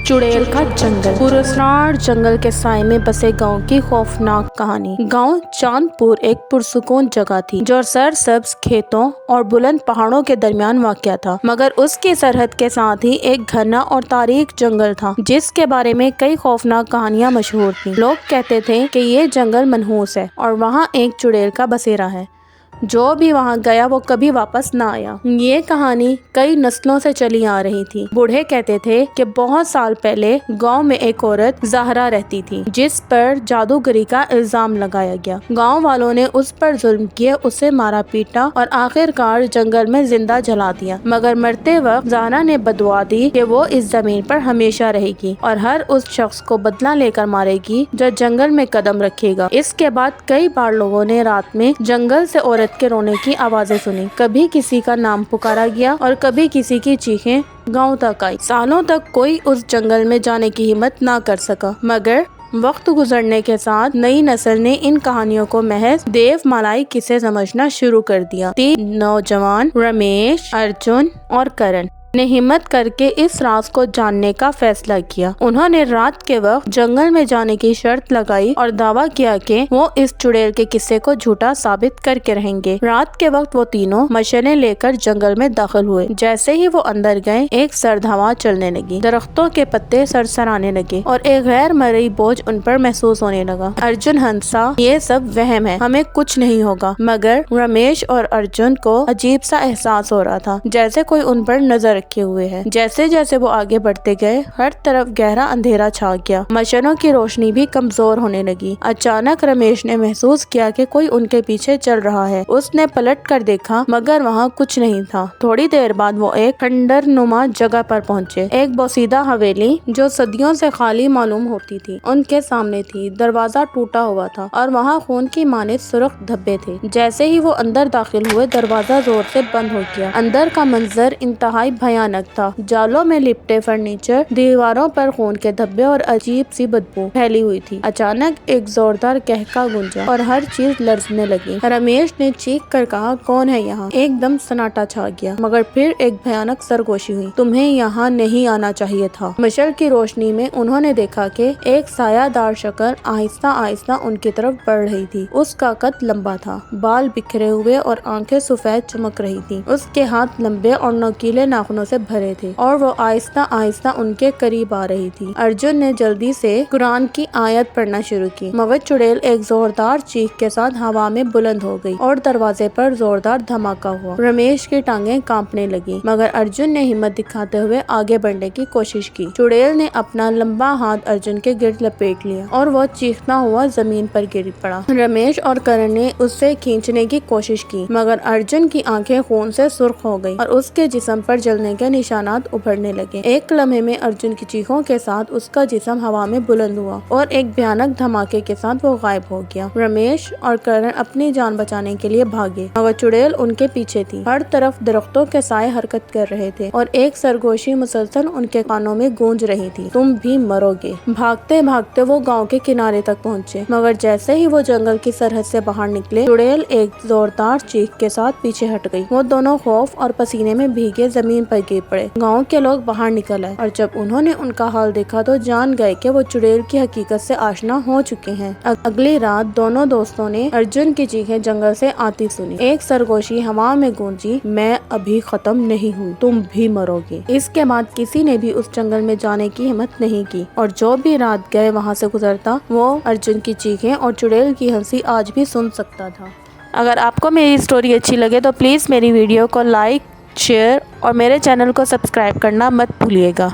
चुड़ैल का जंगल। पुरस्कार जंगल के साए में बसे गांव की खौफनाक कहानी। गांव चांदपुर एक पुरसुकून जगह थी जो सरसब्ज खेतों और बुलंद पहाड़ों के दरमियान वाक़या था, मगर उसकी सरहद के साथ ही एक घना और तारीक जंगल था जिसके बारे में कई खौफनाक कहानियां मशहूर थीं। लोग कहते थे कि ये जंगल मनहूस है और वहाँ एक चुड़ैल का बसेरा है। जो भी वहाँ गया वो कभी वापस ना आया। ये कहानी कई नस्लों से चली आ रही थी। बूढ़े कहते थे कि बहुत साल पहले गांव में एक औरत ज़हरा रहती थी जिस पर जादूगरी का इल्जाम लगाया गया। गांव वालों ने उस पर जुल्म किए, उसे मारा पीटा और आखिरकार जंगल में जिंदा जला दिया। मगर मरते वक्त ज़हरा ने बदुआ दी कि वो इस जमीन पर हमेशा रहेगी और हर उस शख्स को बदला लेकर मारेगी जो जंगल में कदम रखेगा। इसके बाद कई बार लोगों ने रात में जंगल से औरत के रोने की आवाजें सुनी। कभी किसी का नाम पुकारा गया और कभी किसी की चीखें गांव तक आई। सालों तक कोई उस जंगल में जाने की हिम्मत ना कर सका, मगर वक्त गुजरने के साथ नई नस्ल ने इन कहानियों को महज देवमालाई किस्से समझना शुरू कर दिया। 3 नौजवान रमेश, अर्जुन और करण ने हिम्मत करके इस राज को जानने का फैसला किया। उन्होंने रात के वक्त जंगल में जाने की शर्त लगाई और दावा किया कि वो इस चुड़ैल के किस्से को झूठा साबित करके रहेंगे। रात के वक्त वो तीनों मशलें लेकर जंगल में दाखिल हुए। जैसे ही वो अंदर गए, एक सर्द हवा चलने लगी, दरख्तों के पत्ते सरसराने लगे और एक गैर मरई बोझ उन पर महसूस होने लगा। अर्जुन हंसा, ये सब वहम है, हमें कुछ नहीं होगा। मगर रमेश और अर्जुन को अजीब सा एहसास हो रहा था, जैसे कोई उन पर नजर रखे हुए है। जैसे जैसे वो आगे बढ़ते गए, हर तरफ गहरा अंधेरा छा गया। मशलों की रोशनी भी कमजोर होने लगी। अचानक रमेश ने महसूस किया कि कोई उनके पीछे चल रहा है। उसने पलट कर देखा, मगर वहाँ कुछ नहीं था। थोड़ी देर बाद वो एक खंडर नुमा जगह पर पहुँचे। एक बोसीदा हवेली जो सदियों से खाली मालूम होती थी उनके सामने थी। दरवाजा टूटा हुआ था और वहाँ खून की माने सुर्ख धब्बे थे। जैसे ही वो अंदर दाखिल हुए, दरवाजा जोर से बंद हो गया। अंदर का मंजर इंतहाई भयानक था। जालों में लिपटे फर्नीचर, दीवारों पर खून के धब्बे और अजीब सी बदबू फैली हुई थी। अचानक एक जोरदार कहका गूंजा और हर चीज लरजने लगी। रमेश ने चीख कर कहा, कौन है यहाँ? एकदम सन्नाटा छा गया, मगर फिर एक भयानक सरगोशी हुई। तुम्हें यहाँ नहीं आना चाहिए था। मशल की रोशनी में उन्होंने देखा कि एक सायादार शक्ल आहिस्ता आहिस्ता उनकी तरफ बढ़ रही थी। उसका कद लंबा था, बाल बिखरे हुए और आंखें सफेद चमक रही थी। उसके हाथ लंबे और नुकीले नाखूनों से भरे थे और वो आहिस्ता आहिस्ता उनके करीब आ रही थी। अर्जुन ने जल्दी से कुरान की आयत पढ़ना शुरू की, मगर चुड़ैल एक जोरदार चीख के साथ हवा में बुलंद हो गई और दरवाजे पर जोरदार धमाका हुआ। रमेश की टांगें कांपने लगी, मगर अर्जुन ने हिम्मत दिखाते हुए आगे बढ़ने की कोशिश की। चुड़ैल ने अपना लंबा हाथ अर्जुन के गिर्द लपेट लिया और वो चीखता हुआ जमीन पर गिर पड़ा। रमेश और करण ने उससे खींचने की कोशिश की, मगर अर्जुन की आंखें खून से सुर्ख हो गई और उसके जिस्म पर जलने के निशानात उभरने लगे। एक लम्हे में अर्जुन की चीखों के साथ उसका जिस्म हवा में बुलंद हुआ और एक भयानक धमाके के साथ वो गायब हो गया। रमेश और करण अपनी जान बचाने के लिए भागे, मगर चुड़ैल उनके पीछे थी। हर तरफ दरख्तों के साए हरकत कर रहे थे और एक सरगोशी मुसलसल उनके कानों में गूंज रही थी, तुम भी मरोगे। भागते भागते वो गाँव के किनारे तक पहुँचे, मगर जैसे ही वो जंगल की सरहद से बाहर निकले, चुड़ैल एक जोरदार चीख के साथ पीछे हट गई। वो दोनों खौफ और पसीने में भीगे जमीन पर गिर पड़े। गांव के लोग बाहर निकल आए और जब उन्होंने उनका हाल देखा तो जान गए कि वो चुड़ैल की हकीकत से आशना हो चुके हैं। अगली रात दोनों दोस्तों ने अर्जुन की चीखें जंगल से आती सुनी। एक सरगोशी हवा में गूंजी, मैं अभी खत्म नहीं हूँ, तुम भी मरोगे। इसके बाद किसी ने भी उस जंगल में जाने की हिम्मत नहीं की और जो भी रात गए वहाँ से गुजरता, वो अर्जुन की चीखें और चुड़ैल की हंसी आज भी सुन सकता था। अगर आपको मेरी स्टोरी अच्छी लगे तो प्लीज़ मेरी वीडियो को लाइक, शेयर और मेरे चैनल को सब्सक्राइब करना मत भूलिएगा।